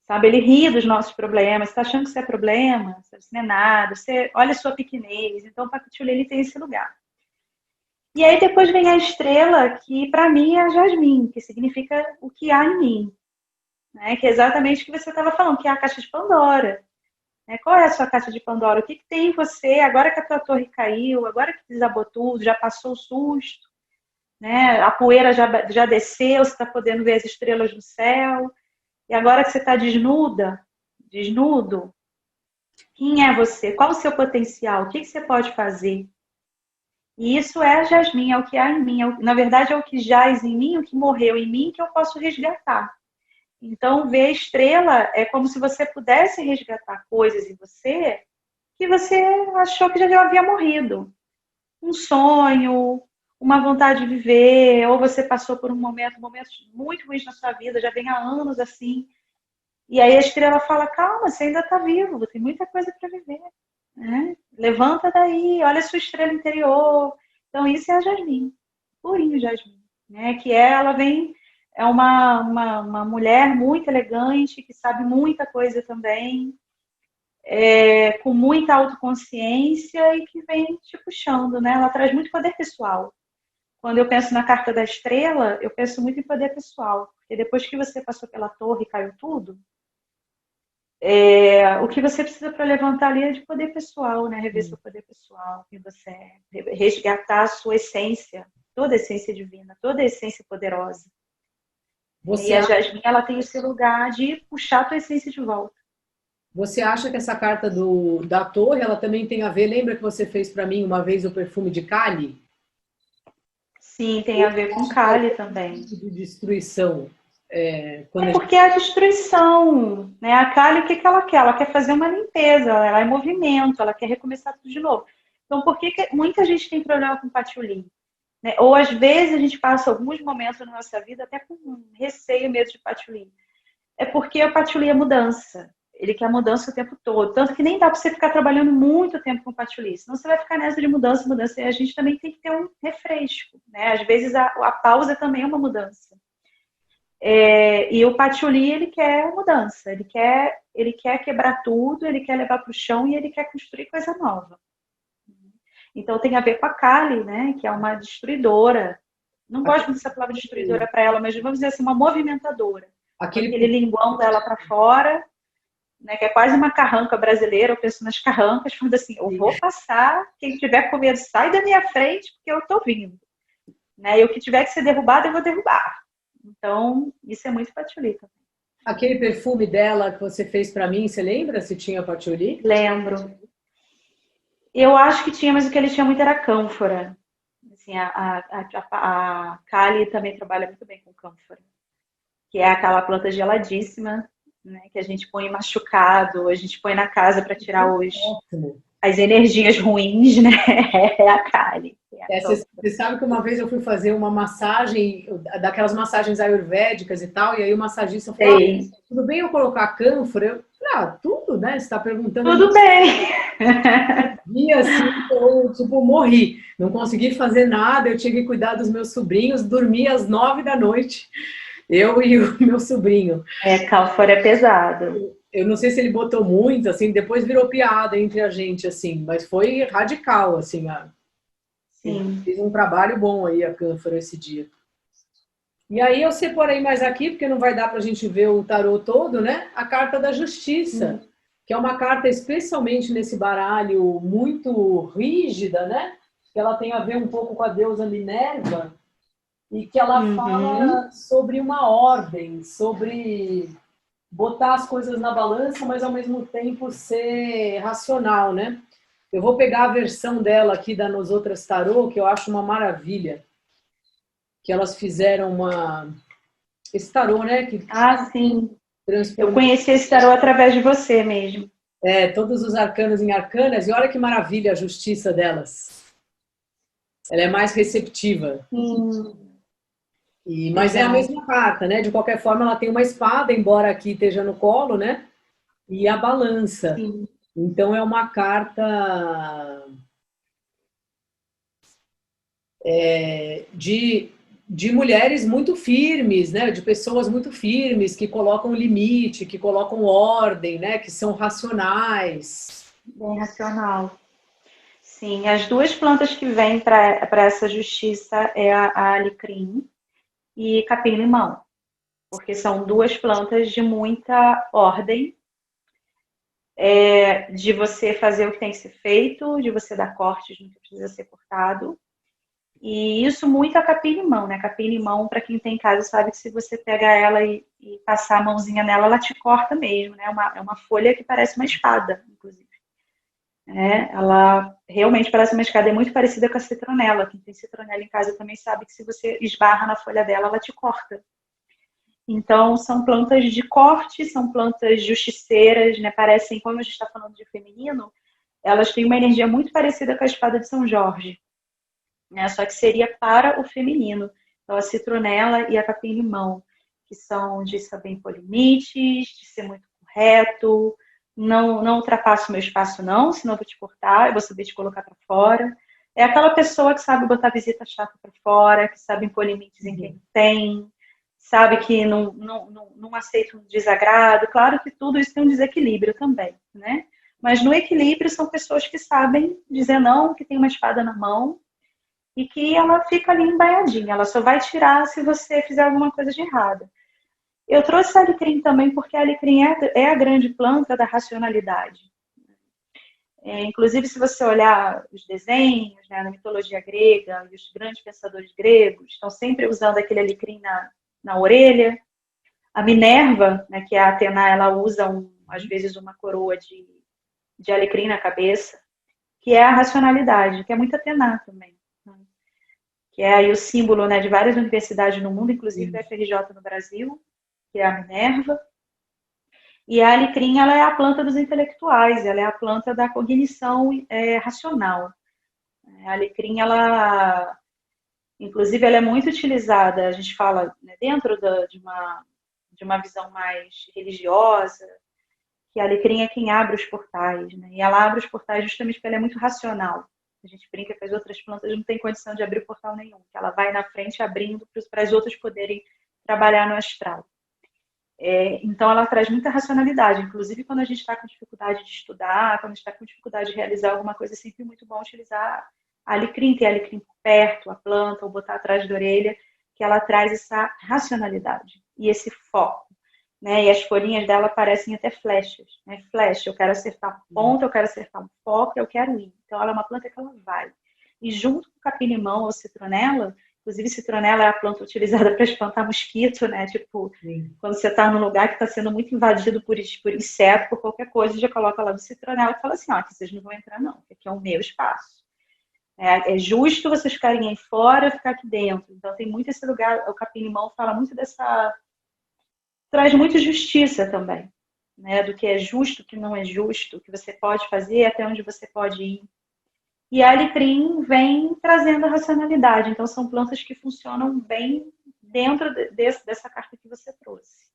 S2: sabe? Ele ri dos nossos problemas. Você está achando que isso é problema? Isso não é nada. Você olha a sua pequenez. Então, o Patchouli, ele tem esse lugar. E aí depois vem a estrela, que para mim é a Jasmim, que significa o que há em mim. Né? Que é exatamente o que você estava falando, que é a caixa de Pandora. Né? Qual é a sua caixa de Pandora? O que tem em você agora que a tua torre caiu, agora que desabou tudo, já passou o susto, né? A poeira já desceu, você está podendo ver as estrelas no céu. E agora que você está desnudo, quem é você? Qual o seu potencial? O que você pode fazer? E isso é a Jasmim, é o que há em mim. Na verdade, é o que jaz em mim, o que morreu em mim, que eu posso resgatar. Então, ver a estrela é como se você pudesse resgatar coisas em você que você achou que já havia morrido. Um sonho, uma vontade de viver, ou você passou por momentos muito ruins na sua vida, já vem há anos assim. E aí a estrela fala, calma, você ainda está vivo, tem muita coisa para viver. Né? Levanta daí, olha a sua estrela interior. Então isso é a Jasmim, purinho Jasmim. Né? Que ela vem, é uma mulher muito elegante, que sabe muita coisa também, com muita autoconsciência e que vem te puxando. Né? Ela traz muito poder pessoal. Quando eu penso na carta da estrela, eu penso muito em poder pessoal. Porque depois que você passou pela torre e caiu tudo, o que você precisa para levantar ali é de poder pessoal, né? Rever seu poder pessoal, quem você é, resgatar a sua essência, toda a essência divina, toda a essência poderosa.
S1: Você
S2: E a Jasmine, ela tem esse lugar de puxar a tua essência de volta.
S1: Você acha que essa carta da torre, ela também tem a ver? Lembra que você fez para mim uma vez o perfume de Kali?
S2: Sim, tem a ver com Kali também.
S1: De destruição. Quando
S2: Porque é a destruição, né? A Kali, o que ela quer? Ela quer fazer uma limpeza, ela é movimento, ela quer recomeçar tudo de novo. Então, por que muita gente tem problema com patchouli? Né? Ou às vezes a gente passa alguns momentos na nossa vida até com receio, medo de patchouli. É porque o patchouli é mudança. Ele quer mudança o tempo todo. Tanto que nem dá para você ficar trabalhando muito tempo com patchouli. Senão você vai ficar nessa de mudança, mudança. E a gente também tem que ter um refresco. Né? Às vezes a pausa também é uma mudança. E o patchouli, ele quer mudança. Ele quer quebrar tudo, ele quer levar para o chão e ele quer construir coisa nova. Então tem a ver com a Kali, né? Que é uma destruidora. Não gosto dessa palavra destruidora para ela, mas vamos dizer assim, uma movimentadora.
S1: aquele
S2: Aquele linguão dela para fora, né, que é quase uma carranca brasileira. Eu penso nas carrancas, falando assim, eu vou passar, quem tiver com medo sai da minha frente, porque eu tô vindo. Né? E o que tiver que ser derrubado, eu vou derrubar. Então, isso é muito patchouli também.
S1: Aquele perfume dela que você fez para mim, você lembra se tinha patchouli?
S2: Lembro. Eu acho que tinha, mas o que ele tinha muito era cânfora. Assim, a Kali também trabalha muito bem com cânfora, que é aquela planta geladíssima, né, que a gente põe machucado, a gente põe na casa para tirar as energias ruins, né? É a Kali.
S1: Você sabe que uma vez eu fui fazer uma massagem, daquelas massagens ayurvédicas e tal, e aí o massagista falou, tudo bem eu colocar cânfora? Eu falei, tudo, né? Você está perguntando...
S2: Tudo bem!
S1: E assim, eu, tipo, morri. Não consegui fazer nada, eu tive que cuidar dos meus sobrinhos, dormi às 9 da noite, eu e o meu sobrinho.
S2: Cânfora é pesado.
S1: Eu não sei se ele botou muito, assim, depois virou piada entre a gente, assim, mas foi radical, assim,
S2: Sim.
S1: Fiz um trabalho bom aí a cânfora esse dia. E aí eu separei mais aqui, porque não vai dar para a gente ver o tarô todo, né? A carta da justiça, que é uma carta especialmente nesse baralho muito rígida, né? Que ela tem a ver um pouco com a deusa Minerva e que ela fala sobre uma ordem, sobre botar as coisas na balança, mas ao mesmo tempo ser racional, né? Eu vou pegar a versão dela aqui da Nos Outras Tarô, que eu acho uma maravilha. Que elas fizeram esse tarô, né?
S2: Sim. Eu conheci esse tarô através de você mesmo.
S1: Todos os arcanos em arcanas. E olha que maravilha a justiça delas. Ela é mais receptiva. Mas é a mesma carta, né? De qualquer forma, ela tem uma espada, embora aqui esteja no colo, né? E a balança.
S2: Sim.
S1: Então é uma carta de mulheres muito firmes, né? De pessoas muito firmes, que colocam limite, que colocam ordem, né? Que são racionais.
S2: Bem racional. Sim, as duas plantas que vêm para essa justiça é a alecrim e capim-limão, porque são duas plantas de muita ordem, de você fazer o que tem que ser feito, de você dar cortes no que precisa ser cortado. E isso muito a capim-limão, né? Capim-limão, para quem tem em casa, sabe que se você pegar ela e passar a mãozinha nela, ela te corta mesmo, né? É uma folha que parece uma espada, inclusive. Ela realmente parece uma espada, é muito parecida com a citronela. Quem tem citronela em casa também sabe que se você esbarra na folha dela, ela te corta. Então, são plantas de corte, são plantas justiceiras, né? Parecem, como a gente está falando de feminino, elas têm uma energia muito parecida com a espada de São Jorge, né? Só que seria para o feminino. Então, a citronela e a capim-limão, que são de saber impor limites, de ser muito correto, não ultrapassa o meu espaço não, senão eu vou te cortar, eu vou saber te colocar para fora. É aquela pessoa que sabe botar visita chata para fora, que sabe impor limites em quem tem, sabe que não aceita um desagrado. Claro que tudo isso tem um desequilíbrio também, né? Mas no equilíbrio são pessoas que sabem dizer não, que tem uma espada na mão e que ela fica ali embaiadinha. Ela só vai tirar se você fizer alguma coisa de errado. Eu trouxe a alecrim também porque a alecrim é a grande planta da racionalidade. Inclusive, se você olhar os desenhos, né, na mitologia grega, e os grandes pensadores gregos estão sempre usando aquele alecrim na orelha. A Minerva, né, que é a Atena, ela usa, às vezes, uma coroa de alecrim na cabeça, que é a racionalidade, que é muito Atena também. Né? Que é aí o símbolo, né, de várias universidades no mundo, inclusive da FRJ no Brasil, que é a Minerva. E a alecrim, ela é a planta dos intelectuais, ela é a planta da cognição racional. A alecrim, ela, inclusive, ela é muito utilizada, a gente fala, né, dentro de uma visão mais religiosa, que a alecrim é quem abre os portais, né? E ela abre os portais justamente porque ela é muito racional. A gente brinca que as outras plantas não têm condição de abrir portal nenhum, que ela vai na frente abrindo para as outras poderem trabalhar no astral. Então, ela traz muita racionalidade. Inclusive, quando a gente está com dificuldade de estudar, quando a gente está com dificuldade de realizar alguma coisa, é sempre muito bom utilizar a alecrim, ter a alecrim por perto, a planta, ou botar atrás da orelha, que ela traz essa racionalidade e esse foco. né? E as folhinhas dela parecem até flechas, né? Flecha, eu quero acertar ponta, eu quero acertar um foco, eu quero ir. Então, ela é uma planta que ela vai. E junto com o capim-limão ou citronela, inclusive citronela é a planta utilizada para espantar mosquito, né? Tipo,
S1: Sim.
S2: quando você está num lugar que está sendo muito invadido por inseto, por qualquer coisa, já coloca lá no citronela e fala assim, ó, aqui vocês não vão entrar não, aqui é o meu espaço. É justo vocês ficarem aí fora, ficar aqui dentro. Então tem muito esse lugar, o capim-limão fala muito dessa... Traz muita justiça também, né? Do que é justo, o que não é justo, o que você pode fazer, até onde você pode ir. E a alecrim vem trazendo a racionalidade. Então são plantas que funcionam bem dentro dessa carta que você trouxe.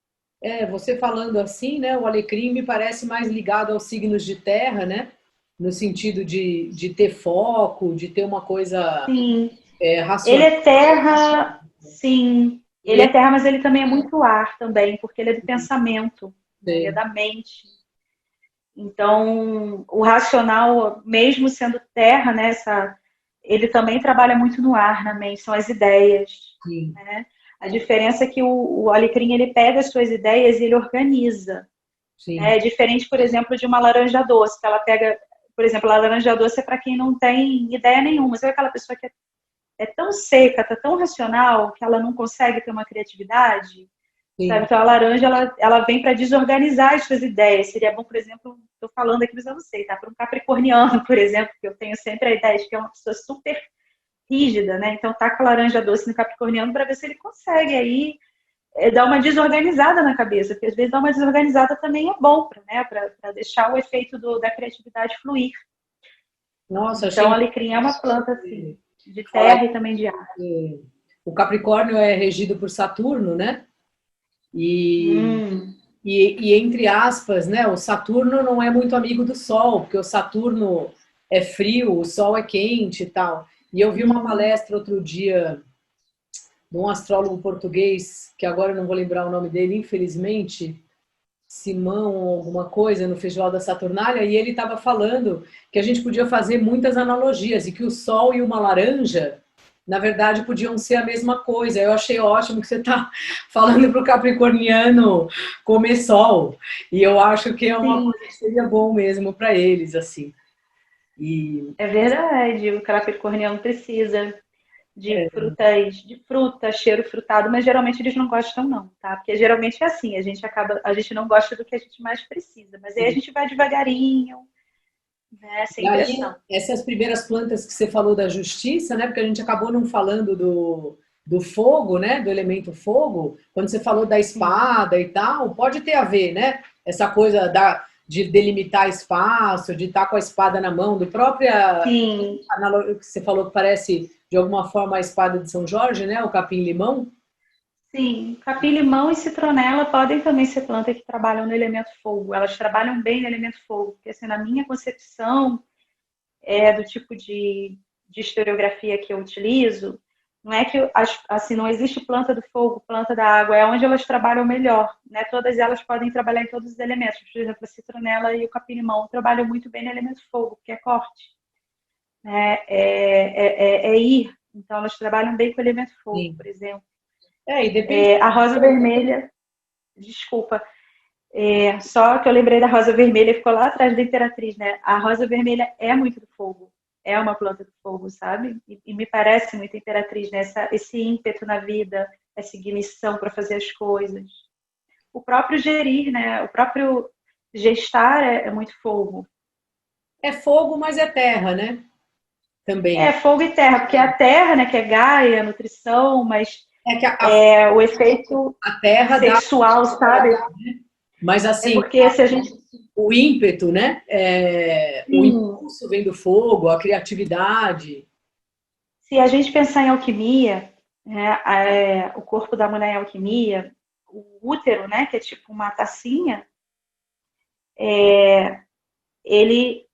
S1: Você falando assim, né? O alecrim me parece mais ligado aos signos de terra, né? No sentido de ter foco, de ter uma coisa
S2: Sim, ele
S1: racional.
S2: é terra, sim. Ele é terra, mas ele também é muito ar também, porque ele é do pensamento, né? Ele é da mente. Então, o racional, mesmo sendo terra, né, ele também trabalha muito no ar, na mente, são as ideias.
S1: Sim,
S2: Né? A diferença é que o alecrim, ele pega as suas ideias e ele organiza.
S1: sim.
S2: Né? É diferente, por exemplo, de uma laranja doce, que ela pega, por exemplo, a laranja doce é para quem não tem ideia nenhuma. Sabe aquela pessoa que é tão seca, tá tão racional, que ela não consegue ter uma criatividade? Sabe?
S1: Sim.
S2: Então, a laranja, ela vem para desorganizar as suas ideias. Seria bom, por exemplo, estou falando aqui, mas eu não sei, tá? Para um capricorniano, por exemplo, que eu tenho sempre a ideia de que é uma pessoa super rígida, né? Então, tá com a laranja doce no capricorniano para ver se ele consegue aí dar uma desorganizada na cabeça, porque às vezes dar uma desorganizada também é bom, né? Para deixar o efeito da criatividade fluir.
S1: Nossa,
S2: Então,
S1: achei
S2: a alecrim é uma planta, assim, de
S1: falar
S2: terra e também de ar.
S1: que o Capricórnio é regido por Saturno, né? E,
S2: Hum,
S1: e entre aspas, né? O Saturno não é muito amigo do Sol, porque o Saturno é frio, o Sol é quente e tal. E eu vi uma palestra outro dia de um astrólogo português, que agora eu não vou lembrar o nome dele, infelizmente, Simão alguma coisa, no Festival da Saturnália, e ele estava falando que a gente podia fazer muitas analogias e que o Sol e uma laranja, na verdade, podiam ser a mesma coisa. Eu achei ótimo que você está falando para o capricorniano comer sol, e eu acho que é uma
S2: sim,
S1: coisa que seria bom mesmo para eles, assim. E
S2: é verdade. O capricorniano precisa de fruta, cheiro frutado, mas geralmente eles não gostam não, tá? Porque geralmente é assim, a gente não gosta do que a gente mais precisa, mas aí a gente vai devagarinho, né,
S1: E
S2: sem
S1: aí,
S2: pressão.
S1: essas primeiras plantas que você falou da justiça, né? Porque a gente acabou não falando do fogo, né? Do elemento fogo. Quando você falou da
S2: Sim.
S1: espada e tal, pode ter a ver, né? Essa coisa de delimitar espaço, de estar com a espada na mão, do própria
S2: Sim,
S1: analogia que você falou que parece de alguma forma a espada de São Jorge, né? O capim-limão.
S2: sim. Capim-limão e citronela podem também ser plantas que trabalham no elemento fogo. Elas trabalham bem no elemento fogo, porque assim, na minha concepção, do tipo de historiografia que eu utilizo, não é que assim não existe planta do fogo, planta da água, é onde elas trabalham melhor, né? Todas elas podem trabalhar em todos os elementos. Por exemplo, a citronela e o capim-limão trabalham muito bem no elemento fogo, que é corte, né? É ir. Então elas trabalham bem com o elemento fogo,
S1: Sim.
S2: por exemplo.
S1: E depende.
S2: A rosa vermelha, desculpa, só que eu lembrei da rosa vermelha, ficou lá atrás da imperatriz, né? A rosa vermelha é muito do fogo, é uma planta do fogo, sabe? E me parece muito imperatriz, né? Esse ímpeto na vida, essa ignição para fazer as coisas. O próprio gerir, né? O próprio gestar é muito fogo.
S1: É fogo, mas é terra, né?
S2: É
S1: Também.
S2: fogo e terra, porque a terra, né, que é Gaia, nutrição, mas
S1: É que
S2: o efeito
S1: a terra dá,
S2: sexual, sabe?
S1: mas
S2: É
S1: assim,
S2: porque se a gente.
S1: o ímpeto, né? O
S2: Sim,
S1: impulso vem do fogo, a criatividade.
S2: se a gente pensar em alquimia, né, o corpo da mulher em alquimia, o útero, né, que é tipo uma tacinha, ele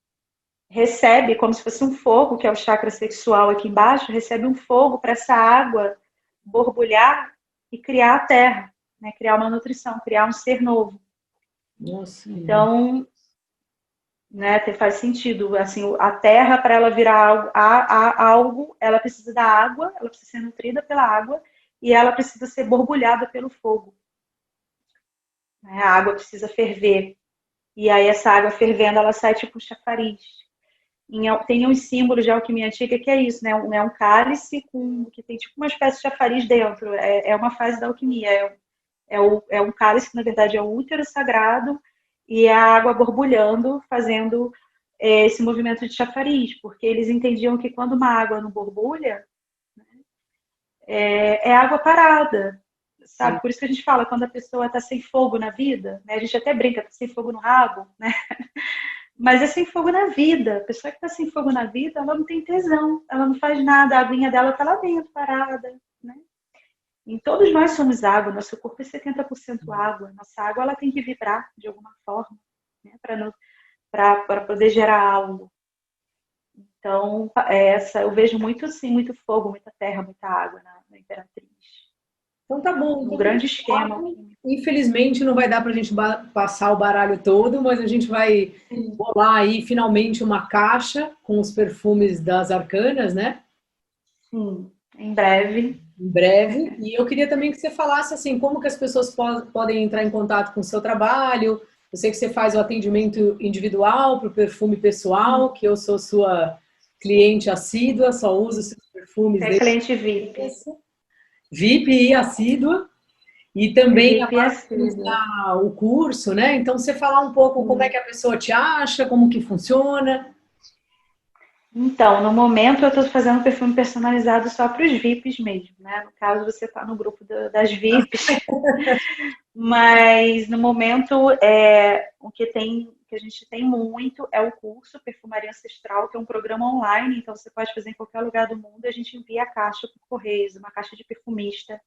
S2: recebe como se fosse um fogo, que é o chakra sexual aqui embaixo, recebe um fogo para essa água borbulhar e criar a terra, né, criar uma nutrição, criar um ser novo.
S1: Nossa, que lindo.
S2: Então, né, faz sentido. Assim, a terra, para ela virar algo, ela precisa da água, ela precisa ser nutrida pela água e ela precisa ser borbulhada pelo fogo. né? A água precisa ferver. E aí essa água fervendo, ela sai tipo um chafariz. Tem uns símbolos de alquimia antiga que é isso, né? É um cálice que tem tipo uma espécie de chafariz dentro. É uma fase da alquimia. É um cálice que, na verdade, é o útero sagrado e a água borbulhando, fazendo esse movimento de chafariz. Porque eles entendiam que quando uma água não borbulha, é água parada,
S1: Sim.
S2: sabe? Por isso que a gente fala, quando a pessoa está sem fogo na vida, né? A gente até brinca, tá sem fogo no rabo, né? Mas é sem fogo na vida. A pessoa que está sem fogo na vida, ela não tem tesão, ela não faz nada, a aguinha dela está lá dentro, parada, né? E todos nós somos água, nosso corpo é 70% água. Nossa água ela tem que vibrar de alguma forma, né? Para poder gerar algo. Então, eu vejo muito assim, muito fogo, muita terra, muita água na Imperatriz.
S1: Então tá bom.
S2: Um grande esquema.
S1: Infelizmente não vai dar para a gente passar o baralho todo, mas a gente vai bolar aí finalmente uma caixa com os perfumes das arcanas, né?
S2: Sim, em breve.
S1: Em breve. E eu queria também que você falasse assim, como que as pessoas podem entrar em contato com o seu trabalho. Eu sei que você faz o atendimento individual para o perfume pessoal, que eu sou sua cliente assídua, só uso seus perfumes
S2: É
S1: desde
S2: cliente VIP.
S1: VIP e assídua. E também
S2: VIP e
S1: agora
S2: assídua.
S1: o curso, né? Então, você falar um pouco como é que a pessoa te acha, como que funciona.
S2: Então, no momento eu estou fazendo perfume personalizado só para os VIPs mesmo, né? No caso, você está no grupo das VIPs. Mas no momento o que a gente tem muito é o curso Perfumaria Ancestral, que é um programa online, então você pode fazer em qualquer lugar do mundo, a gente envia a caixa por correios, uma caixa de perfumista,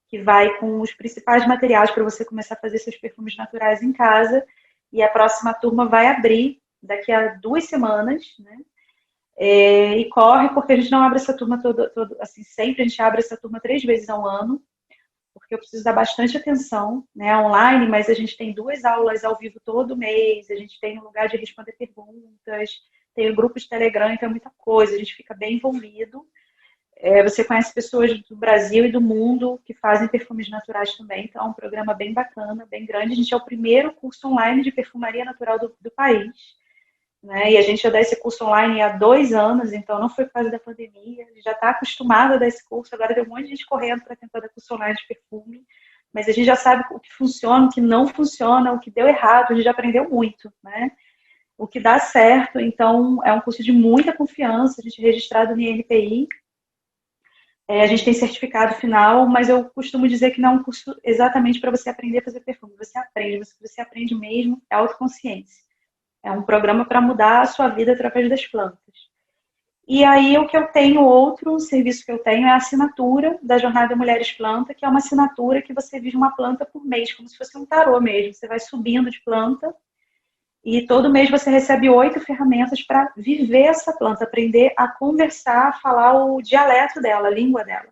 S2: que vai com os principais materiais para você começar a fazer seus perfumes naturais em casa. E a próxima turma vai abrir daqui a 2 semanas, né? E corre, porque a gente não abre essa turma assim, sempre, a gente abre essa turma 3 vezes ao ano, porque eu preciso dar bastante atenção, né, online, mas a gente tem 2 aulas ao vivo todo mês, a gente tem um lugar de responder perguntas, tem o grupo de Telegram, então é muita coisa, a gente fica bem envolvido. Você conhece pessoas do Brasil e do mundo que fazem perfumes naturais também, então é um programa bem bacana, bem grande. A gente é o primeiro curso online de perfumaria natural do país, né? E a gente já dá esse curso online há 2 anos, então não foi por causa da pandemia, a gente já está acostumado a dar esse curso, agora tem um monte de gente correndo para tentar dar curso online de perfume, mas a gente já sabe o que funciona, o que não funciona, o que deu errado, a gente já aprendeu muito, né? O que dá certo, então é um curso de muita confiança, a gente é registrado no INPI, a gente tem certificado final, mas eu costumo dizer que não é um curso exatamente para você aprender a fazer perfume, você aprende mesmo é autoconsciência. É um programa para mudar a sua vida através das plantas. E aí o que eu tenho, outro serviço que eu tenho é a assinatura da Jornada Mulheres Planta, que é uma assinatura que você vive uma planta por mês, como se fosse um tarô mesmo. Você vai subindo de planta e todo mês você recebe 8 ferramentas para viver essa planta, aprender a conversar, a falar o dialeto dela, a língua dela.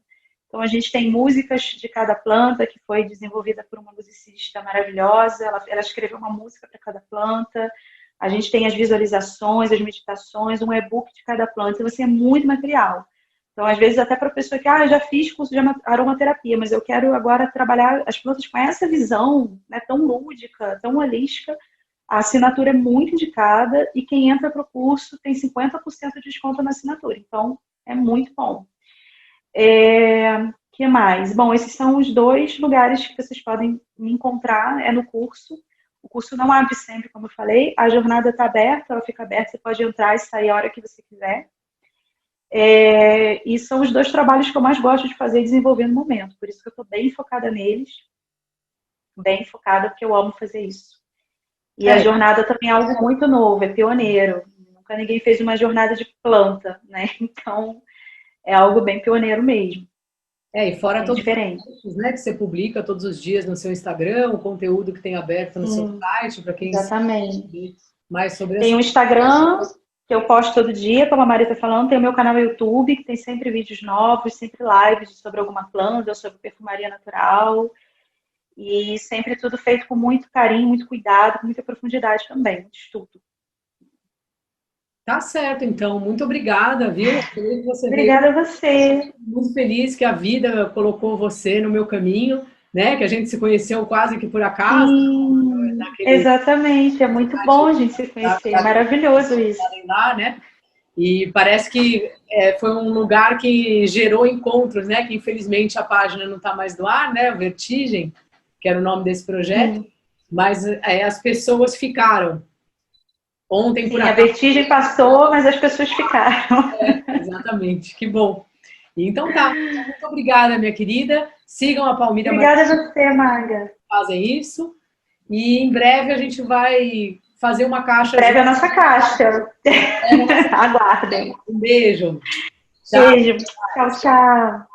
S2: Então a gente tem músicas de cada planta, que foi desenvolvida por uma musicista maravilhosa, ela escreveu uma música para cada planta. A gente tem as visualizações, as meditações, um e-book de cada planta. Então, assim, é muito material. Então, às vezes, até para a pessoa que, eu já fiz curso de aromaterapia, mas eu quero agora trabalhar as plantas com essa visão, né, tão lúdica, tão holística, a assinatura é muito indicada e quem entra para o curso tem 50% de desconto na assinatura. Então, é muito bom. Que mais? Bom, esses são os 2 lugares que vocês podem me encontrar, no curso. O curso não abre sempre, como eu falei. A jornada está aberta, ela fica aberta, você pode entrar e sair a hora que você quiser. E são os 2 trabalhos que eu mais gosto de fazer e desenvolver no momento. Por isso que eu estou bem focada neles. Bem focada, porque eu amo fazer isso. E a jornada também é algo muito novo, é pioneiro. Nunca ninguém fez uma jornada de planta, né? Então, é algo bem pioneiro mesmo.
S1: E fora
S2: Bem
S1: todos
S2: diferente.
S1: os posts, né, que você publica todos os dias no seu Instagram, o conteúdo que tem aberto no seu site, para quem
S2: Exatamente.
S1: mais sobre
S2: Tem o Instagram, que eu posto todo dia, como a Maria está falando, tem o meu canal no YouTube, que tem sempre vídeos novos, sempre lives sobre alguma planta, sobre perfumaria natural. E sempre tudo feito com muito carinho, muito cuidado, com muita profundidade também, muito estudo.
S1: Tá certo, então. Muito obrigada, viu? Você veio.
S2: Obrigada a você.
S1: Muito feliz que a vida colocou você no meu caminho, né? Que a gente se conheceu quase que por acaso.
S2: Sim, exatamente, é muito bom a gente se conhecer, é maravilhoso isso.
S1: Lá, né? E parece que foi um lugar que gerou encontros, né? Que infelizmente a página não está mais no ar, né? O Vertigem, que era o nome desse projeto, mas as pessoas ficaram. Ontem, por acaso.
S2: A vertigem passou, mas as pessoas ficaram.
S1: Exatamente, que bom. Então tá, muito obrigada, minha querida. Sigam a Palmira.
S2: Obrigada a você, Maga.
S1: Fazem isso. E em breve a gente vai fazer uma caixa.
S2: Em breve a nossa caixa. Aguardem.
S1: Um beijo.
S2: Beijo. Tchau, tchau.